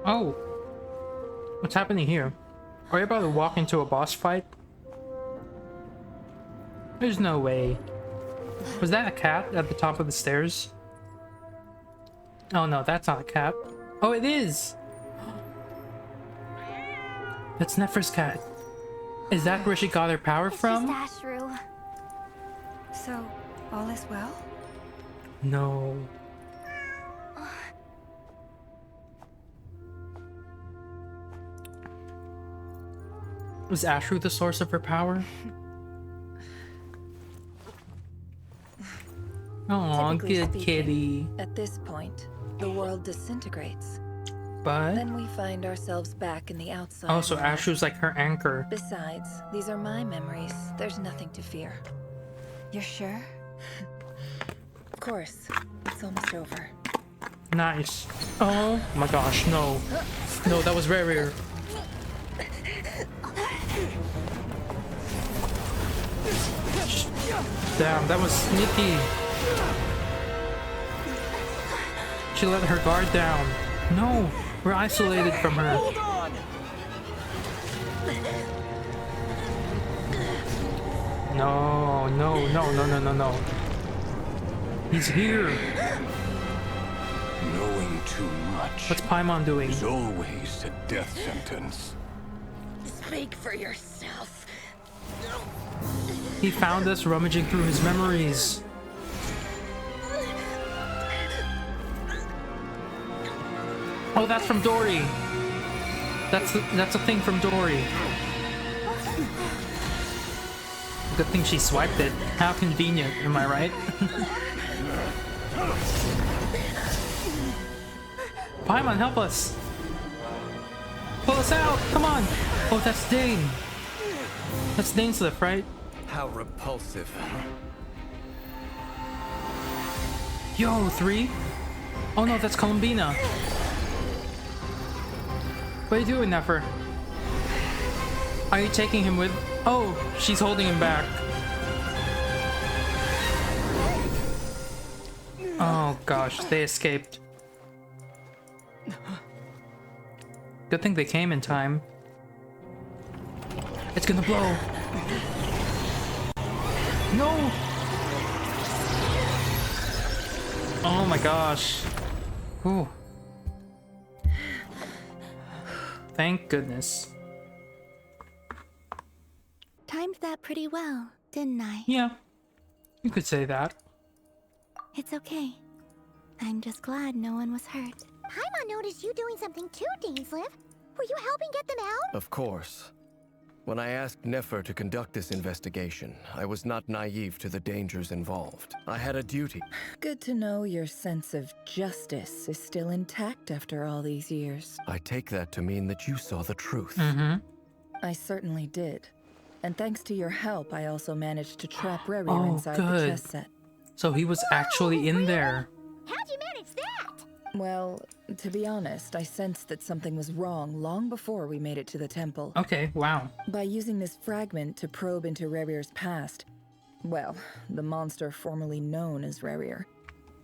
Oh, what's happening here? Are you about to walk into a boss fight? There's no way. Was that a cat at the top of the stairs? Oh no, that's not a cat. Oh, it is! That's Nefer's cat. Is that where she got her power from? It's just Ashru. So, all is well? No. Was Ashru the source of her power? Oh, Typically good speaking, kitty. At this point, the world disintegrates. But Then we find ourselves back in the outside. oh, so world. Ashru's like her anchor. Besides, these are my memories. There's nothing to fear. You're sure? Of course, it's almost over. Nice. Oh my gosh, no. No, that was Rerir. Damn, that was sneaky. She let her guard down. No, we're isolated from her. No, no, no, no, no, no, no. He's here. Knowing too much What's Paimon doing? is always a death sentence. Speak for yourself. He found us rummaging through his memories. Oh, that's from Dory. That's a thing from Dory. Good thing she swiped it. How convenient, am I right? Paimon, help us! Pull us out! Come on! Oh, that's Dane. That's Dane's lift, right? How repulsive. Yo, 3? Oh no, that's Columbina. What are you doing, Nefer? Are you taking him with? Oh, she's holding him back. Oh gosh, they escaped. Good thing they came in time. It's gonna blow. No! Oh my gosh. Ooh. Thank goodness. Timed that pretty well, didn't I? Yeah, you could say that. It's okay. I'm just glad no one was hurt. Paimon noticed you doing something too, Dainsliv. Were you helping get them out? Of course. When I asked Nefer to conduct this investigation, I was not naive to the dangers involved. I had a duty. Good to know your sense of justice is still intact after all these years. I take that to mean that you saw the truth. Mm-hmm. I certainly did. And thanks to your help, I also managed to trap Rerir Oh, inside the good. chess set. So he was actually in there. How'd you manage that? Well, to be honest, I sensed that something was wrong long before we made it to the temple. Okay, wow. By using this fragment to probe into Rerir's past, well, the monster formerly known as Rerir,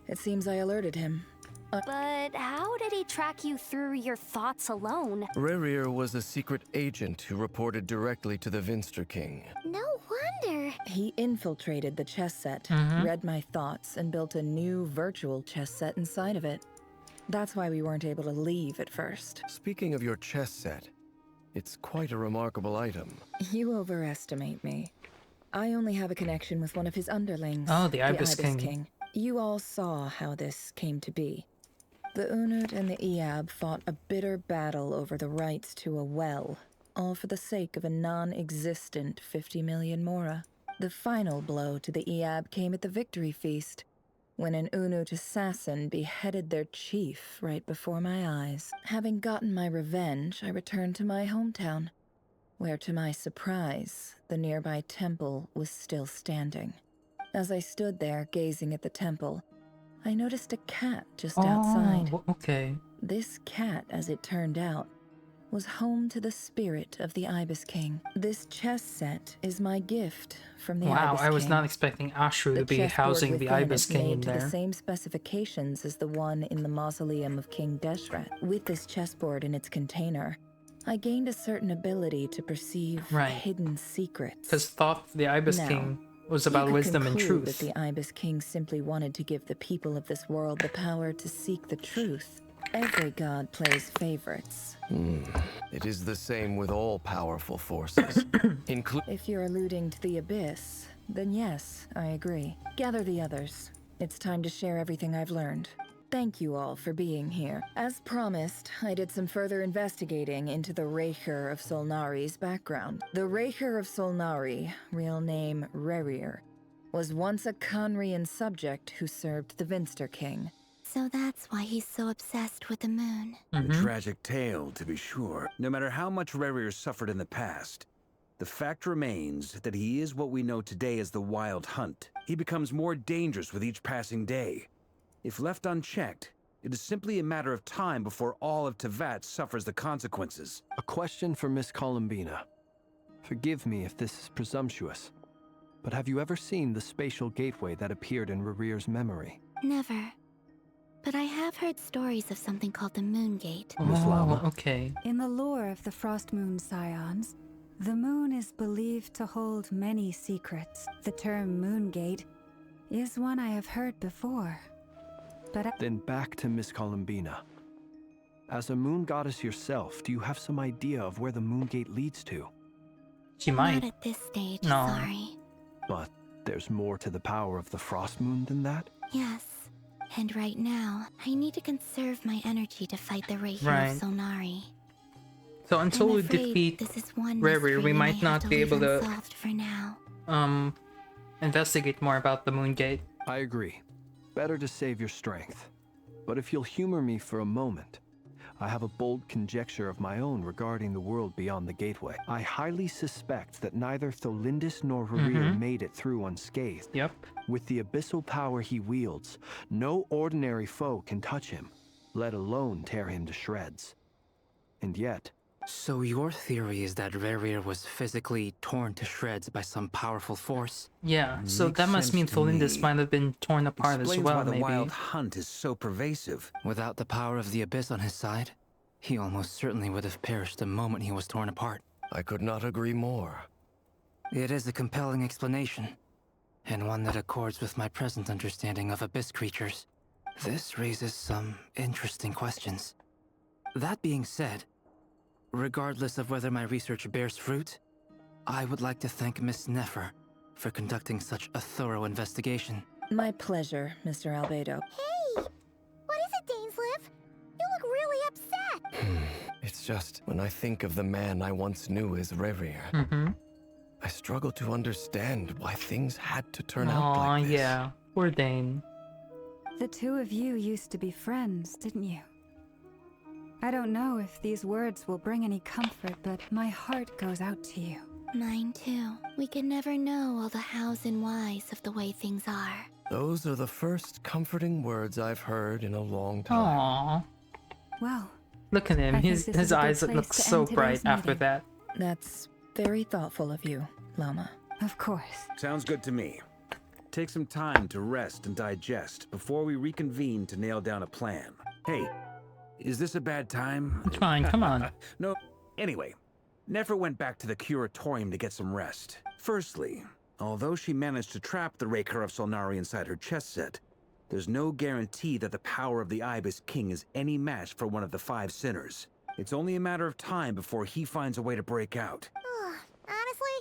it seems I alerted him. But how did he track you through your thoughts alone? Rerir was a secret agent who reported directly to the Vinster King. No wonder. He infiltrated the chess set, read my thoughts, and built a new virtual chess set inside of it. That's why we weren't able to leave at first. Speaking of your chess set, it's quite a remarkable item. You overestimate me. I only have a connection with one of his underlings. Oh, the Ibis King. You all saw how this came to be. The Unut and the Eab fought a bitter battle over the rights to a well, all for the sake of a non-existent 50 million mora. The final blow to the Eab came at the victory feast, when an Unut assassin beheaded their chief right before my eyes. Having gotten my revenge, I returned to my hometown, where to my surprise, the nearby temple was still standing. As I stood there gazing at the temple, I noticed a cat just outside. Oh, okay. This cat, as it turned out, was home to the spirit of the Ibis King. This chess set is my gift from the Wow, Ibis I was King. not expecting Ashru The to be chessboard housing the within Ibis is King in made to the there. same specifications as the one in the mausoleum of King Deshret. With this chessboard in its container, I gained a certain ability to perceive Right. hidden secrets. Because thought the Ibis Now, King was You about could wisdom and conclude truth. that the Ibis King simply wanted to give the people of this world the power to seek the truth. Every god plays favorites. It is the same with all powerful forces. If you're alluding to the Abyss, then yes, I agree. Gather the others. It's time to share everything I've learned. Thank you all for being here. As promised, I did some further investigating into the Rerir of Solnari's background. The Rerir of Solnari, real name Rerir, was once a Khanrian subject who served the Vinster King. So that's why he's so obsessed with the moon. A tragic tale, to be sure. No matter how much Rerir suffered in the past, the fact remains that he is what we know today as the Wild Hunt. He becomes more dangerous with each passing day. If left unchecked, it is simply a matter of time before all of Tevat suffers the consequences. A question for Miss Columbina. Forgive me if this is presumptuous, but have you ever seen the spatial gateway that appeared in Rerir's memory? Never. But I have heard stories of something called the Moon Gate. Oh, okay. In the lore of the Frost Moon Scions, the moon is believed to hold many secrets. The term Moon Gate is one I have heard before. But Then back to Miss Columbina. As a moon goddess yourself, do you have some idea of where the moon gate leads to? She Not might. at this stage, No. sorry. But there's more to the power of the frost moon than that? Yes. And right now, I need to conserve my energy to fight the Rerir Right. of Solnari. So until I'm we afraid defeat this is one Rerir, mystery we might may not have be leave able to unsolved for now. investigate more about the Moon Gate. I agree. Better to save your strength. But if you'll humor me for a moment, I have a bold conjecture of my own regarding the world beyond the gateway. I highly suspect that neither Tholindis nor Rerir made it through unscathed. Yep. With the abyssal power he wields, no ordinary foe can touch him, let alone tear him to shreds. And yet, So your theory is that Rerir was physically torn to shreds by some powerful force? Yeah, so Makes that must sense mean to Tholindis me. might have been torn apart as Explains well, why the maybe. Wild Hunt is so pervasive. Without the power of the Abyss on his side, he almost certainly would have perished the moment he was torn apart. I could not agree more. It is a compelling explanation, and one that accords with my present understanding of Abyss creatures. This raises some interesting questions. That being said, regardless of whether my research bears fruit, I would like to thank Miss Nefer for conducting such a thorough investigation. My pleasure, Mr. Albedo. Hey! What is it, Dainsleif? You look really upset. It's just, when I think of the man I once knew as Rerir, I struggle to understand why things had to turn out like this. Yeah. Poor Dane. the two of you used to be friends, didn't you? I don't know if these words will bring any comfort, but my heart goes out to you. Mine too. We can never know all the hows and whys of the way things are. Those are the first comforting words I've heard in a long time. Aww. Well, Look at him. I think His this is a good eyes place look to so end bright today's after meeting. that. That's very thoughtful of you, Lama. Of course. Sounds good to me. Take some time to rest and digest before we reconvene to nail down a plan. Hey, is this a bad time? It's fine, come on. No. Anyway, Nefer went back to the curatorium to get some rest. Firstly, although she managed to trap the Rerir of Solnari inside her chess set, there's no guarantee that the power of the Ibis King is any match for one of the 5 sinners. It's only a matter of time before he finds a way to break out. Honestly,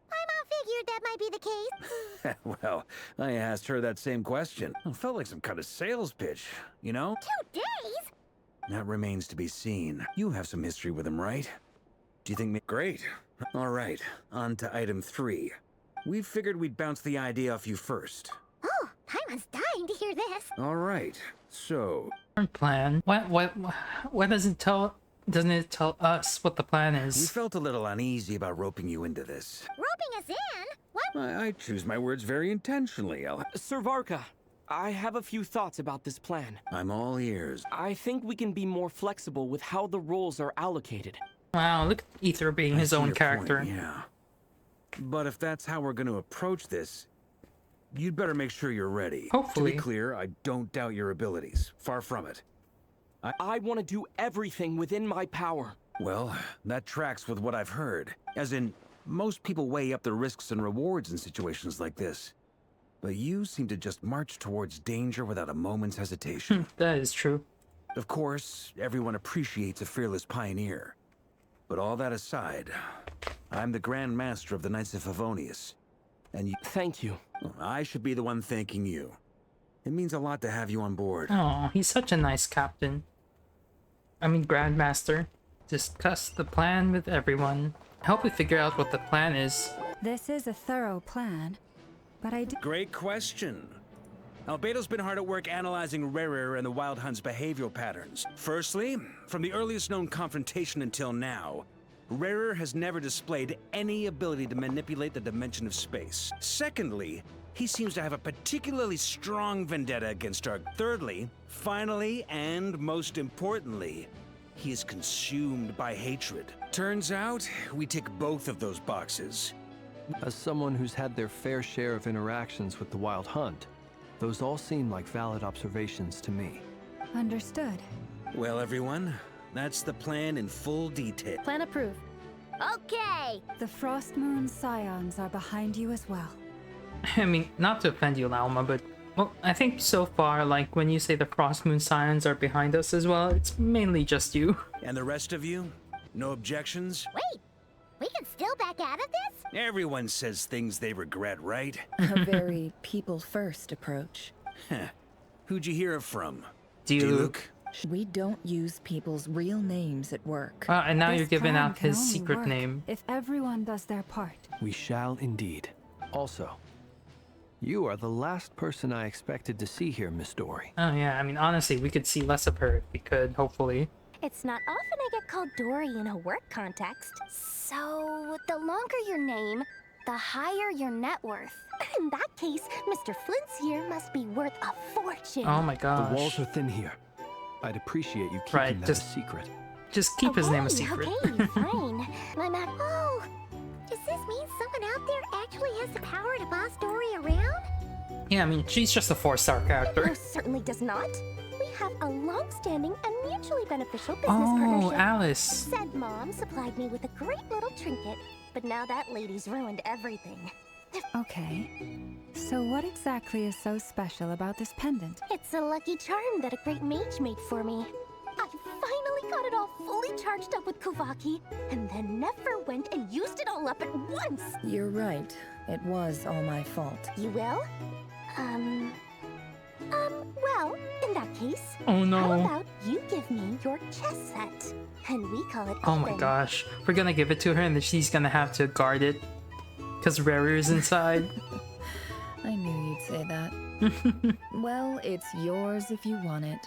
my mom figured that might be the case. Well, I asked her that same question. It felt like some kind of sales pitch, you know? 2 days? That remains to be seen. You have some history with him, right? Do you think me? Great. All right, on to item 3. We figured we'd bounce the idea off you first. Oh, Paimon's dying to hear this. All right, so Current plan. What doesn't it tell us what the plan we is? felt a little uneasy about roping you into this. Roping us in? What? I choose my words very intentionally. Sir Varka, I have a few thoughts about this plan. I'm all ears. I think we can be more flexible with how the roles are allocated. Wow, look at Ether being his see own your character. point, yeah. But if that's how we're going to approach this, you'd better make sure you're ready. Hopefully. To be clear, I don't doubt your abilities. Far from it. I want to do everything within my power. Well, that tracks with what I've heard. As in, most people weigh up the risks and rewards in situations like this. But you seem to just march towards danger without a moment's hesitation. That is true. Of course, everyone appreciates a fearless pioneer. But all that aside, I'm the Grand Master of the Knights of Favonius. And you... Thank you. I should be the one thanking you. It means a lot to have you on board. Oh, he's such a nice captain. I mean, Grandmaster. Discuss the plan with everyone. Help me figure out what the plan is. This is a thorough plan, but I do. Great question. Albedo's been hard at work analyzing Rerir and the Wild Hunt's behavioral patterns. Firstly, from the earliest known confrontation until now, Rerir has never displayed any ability to manipulate the dimension of space. Secondly, he seems to have a particularly strong vendetta against Ark. Thirdly, finally, and most importantly, he is consumed by hatred. Turns out, we tick both of those boxes. As someone who's had their fair share of interactions with the Wild Hunt, those all seem like valid observations to me. Understood. Well, everyone, that's the plan in full detail. Plan approved. Okay! The Frost Moon Scions are behind you as well. I mean, not to offend you, Lauma, but well, I think so far, like when you say the Frost Moon Scions are behind us as well, it's mainly just you. And the rest of you? No objections? Wait! We can still back out of this? Everyone says things they regret, right? A very people-first approach. Who'd you hear it from? Diluc. We don't use people's real names at work. And now This you're giving plan out can his only secret work name. if everyone does their part. We shall indeed. Also, you are the last person I expected to see here, Miss Dory. Oh yeah, I mean, honestly, we could see less of her if we could, hopefully. It's not often I get called Dory in a work context. So, the longer your name, the higher your net worth. In that case, Mr. Flint's here must be worth a fortune. Oh my gosh. The walls are thin here. I'd appreciate you keeping that a secret. Just keep his name a secret. Okay, fine. I'm at... Oh! Does this mean someone out there actually has the power to boss Dory around? Yeah, I mean, she's just a 4-star character. Most certainly does not. We have a long-standing and mutually beneficial business Oh, partnership. Alice. Said mom supplied me with a great little trinket, but now that lady's ruined everything. Okay. So what exactly is so special about this pendant? It's a lucky charm that a great mage made for me. I finally got it all fully charged up with Kuvaki, and then never went and used it all up at once. You're right. It was all my fault. You will? Well, in that case, Oh no. how about you give me your chess set, and we call it Oh my even. gosh. We're gonna give it to her and then she's gonna have to guard it. Because Rerir is inside. I knew you'd say that. Well, it's yours if you want it.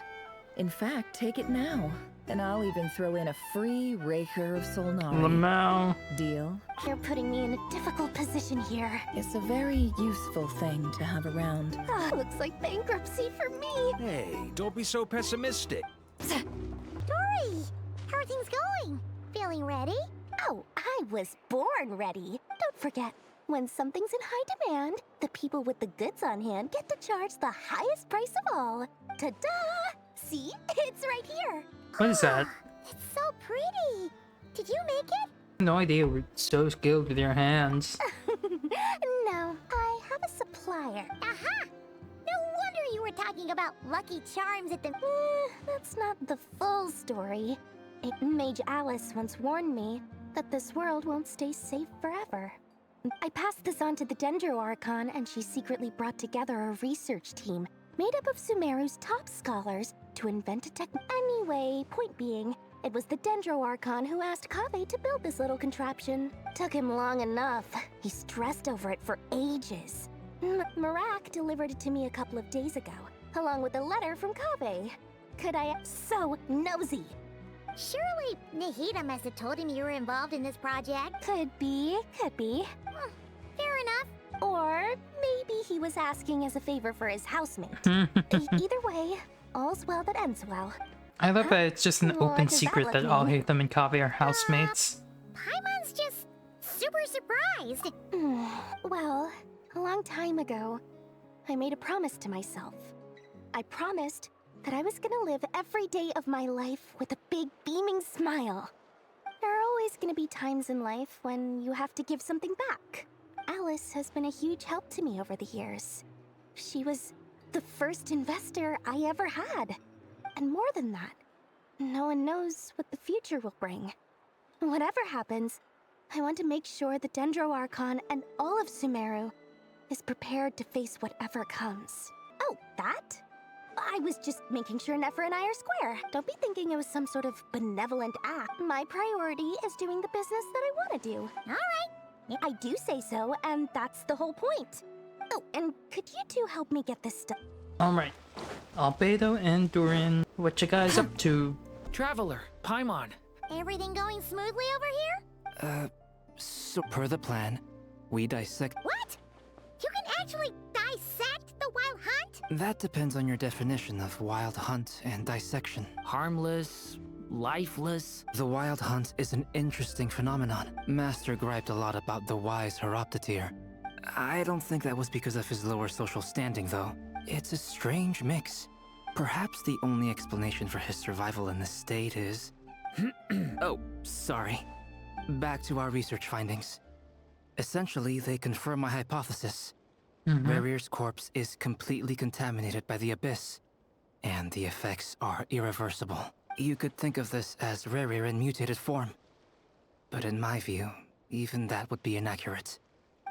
In fact, take it now. And I'll even throw in a free Raker of Solnari. Lamau. Deal? You're putting me in a difficult position here. It's a very useful thing to have around. Looks like bankruptcy for me. Hey, don't be so pessimistic. Dory! How are things going? Feeling ready? Oh, I was born ready. Don't forget, when something's in high demand, the people with the goods on hand get to charge the highest price of all. Ta-da! See? It's right here. What is that? It's so pretty. Did you make it? No idea. We're so skilled with your hands. No, I have a supplier. Aha! No wonder you were talking about lucky charms at the... That's not the full story. Mage Alice once warned me that this world won't stay safe forever. I passed this on to the Dendro Archon, and she secretly brought together a research team made up of Sumeru's top scholars to invent a Anyway, point being, it was the Dendro Archon who asked Kaveh to build this little contraption. Took him long enough. He stressed over it for ages. Marak delivered it to me a couple of days ago, along with a letter from Kaveh. Could I... So nosy. Surely Nahida must have told him you were involved in this project. Could be. Fair enough. Or maybe he was asking as a favor for his housemate. Either way, all's well that ends well. I love that it's just an What open does that secret look that all mean? Hatham and Kaveh are housemates. Paimon's just super surprised. Well, a long time ago, I made a promise to myself. I promised that I was gonna live every day of my life with a big beaming smile. There are always gonna be times in life when you have to give something back. Alice has been a huge help to me over the years. She was the first investor I ever had. And more than that, no one knows what the future will bring. Whatever happens, I want to make sure the Dendro Archon and all of Sumeru is prepared to face whatever comes. Oh, that? I was just making sure Nefer and I are square. Don't be thinking it was some sort of benevolent act. My priority is doing the business that I want to do. All right. I do say so, and that's the whole point. Oh, and could you two help me get this stuff? Alright. Albedo and Durin, what you guys up to? Traveler, Paimon. Everything going smoothly over here? So per the plan, we dissect... What? You can actually dissect the wild hunt? That depends on your definition of wild hunt and dissection. Harmless, lifeless. The wild hunt is an interesting phenomenon. Master griped a lot about the wise Horoptatir. I don't think that was because of his lower social standing, though. It's a strange mix. Perhaps the only explanation for his survival in this state is... Oh, sorry. Back to our research findings. Essentially, they confirm my hypothesis. Rerir's corpse is completely contaminated by the Abyss, and the effects are irreversible. You could think of this as Rerir in mutated form. But in my view, even that would be inaccurate.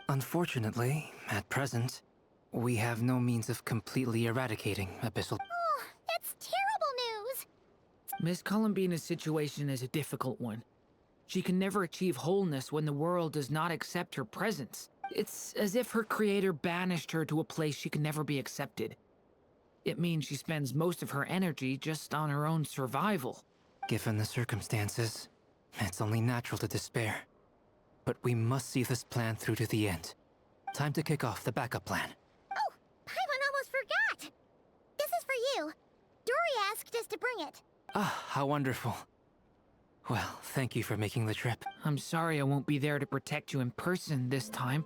Unfortunately, at present, we have no means of completely eradicating Abyssal... Oh, that's terrible news. Miss Columbina's situation is a difficult one. She can never achieve wholeness when the world does not accept her presence. It's as if her creator banished her to a place she can never be accepted. It means she spends most of her energy just on her own survival. Given the circumstances, it's only natural to despair. But we must see this plan through to the end. Time to kick off the backup plan. Oh, Paimon almost forgot. This is for you. Dory asked us to bring it. Ah, how wonderful. Well, thank you for making the trip. I'm sorry I won't be there to protect you in person this time.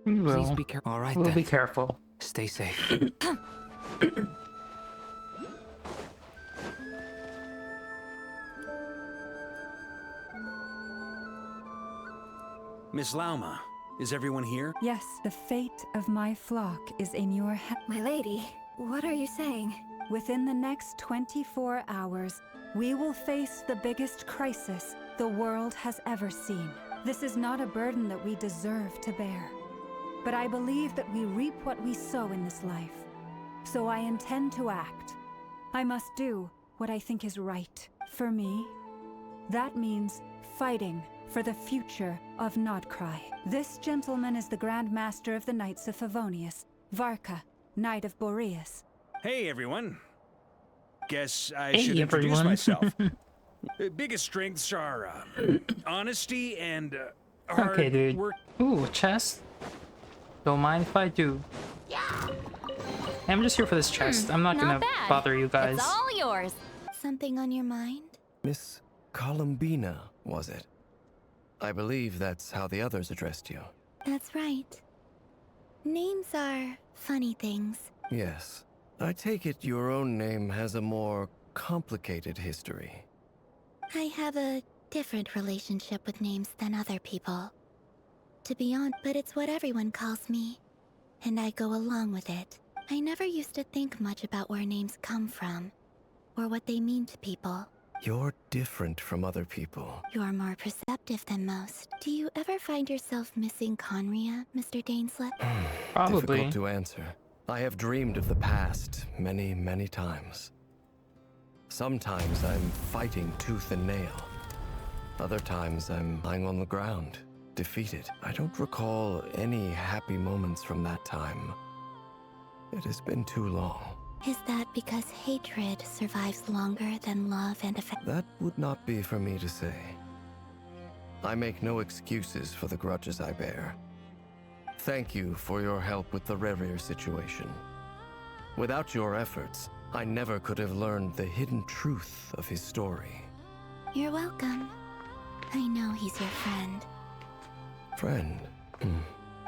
We will. Please be careful. All right, We'll then. be careful. Stay safe. Miss Lauma, is everyone here? Yes, the fate of my flock is in your hands. My lady, what are you saying? Within the next 24 hours, we will face the biggest crisis the world has ever seen. This is not a burden that we deserve to bear. But I believe that we reap what we sow in this life. So I intend to act. I must do what I think is right. For me, that means fighting for the future of Nodcry. This gentleman is the Grand Master of the Knights of Favonius, Varka, Knight of Boreas. Hey, everyone. Guess I Hey, should introduce everyone. myself. Biggest strengths are honesty and hard Okay, dude. work. Ooh, a chest. Don't mind if I do. I'm just here for this chest. I'm not gonna bad. bother you guys. It's all yours. Something on your mind? Miss Columbina, was it? I believe that's how the others addressed you. That's right. Names are funny things. Yes. I take it your own name has a more complicated history. I have a different relationship with names than other people. To be honest, but it's what everyone calls me, and I go along with it. I never used to think much about where names come from, or what they mean to people. You're different from other people. You're more perceptive than most. Do you ever find yourself missing Conria, Mr. Daneslip? Probably. Difficult to answer. I have dreamed of the past many, many times. Sometimes I'm fighting tooth and nail. Other times I'm lying on the ground, defeated. I don't recall any happy moments from that time. It has been too long. Is that because hatred survives longer than love and affection? That would not be for me to say. I make no excuses for the grudges I bear. Thank you for your help with the Rerir situation. Without your efforts, I never could have learned the hidden truth of his story. You're welcome. I know he's your friend. Friend?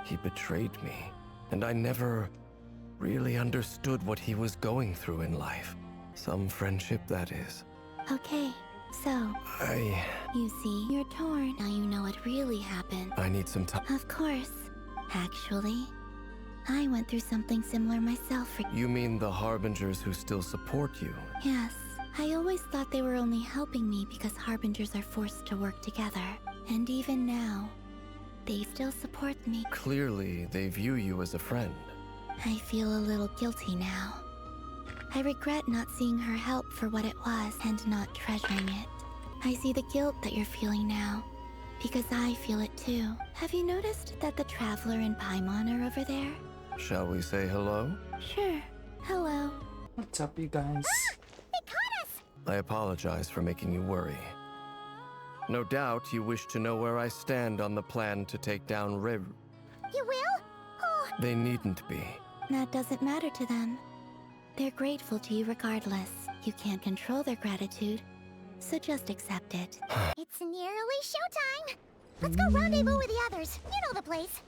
He betrayed me, and I never really understood what he was going through in life. Some friendship, that is. Okay, so... You see, you're torn. Now you know what really happened. I need some time. Of course. Actually, I went through something similar myself. You mean the Harbingers who still support you? Yes. I always thought they were only helping me because Harbingers are forced to work together. And even now, they still support me. Clearly, they view you as a friend. I feel a little guilty now. I regret not seeing her help for what it was and not treasuring it. I see the guilt that you're feeling now, because I feel it too. Have you noticed that the Traveler and Paimon are over there? Shall we say hello? Sure. Hello. What's up, you guys? They caught us! I apologize for making you worry. No doubt you wish to know where I stand on the plan to take down Rerir. You will? Oh. They needn't be. That doesn't matter to them. They're grateful to you regardless. You can't control their gratitude, so just accept it. It's nearly showtime! Let's go rendezvous with the others. You know the place.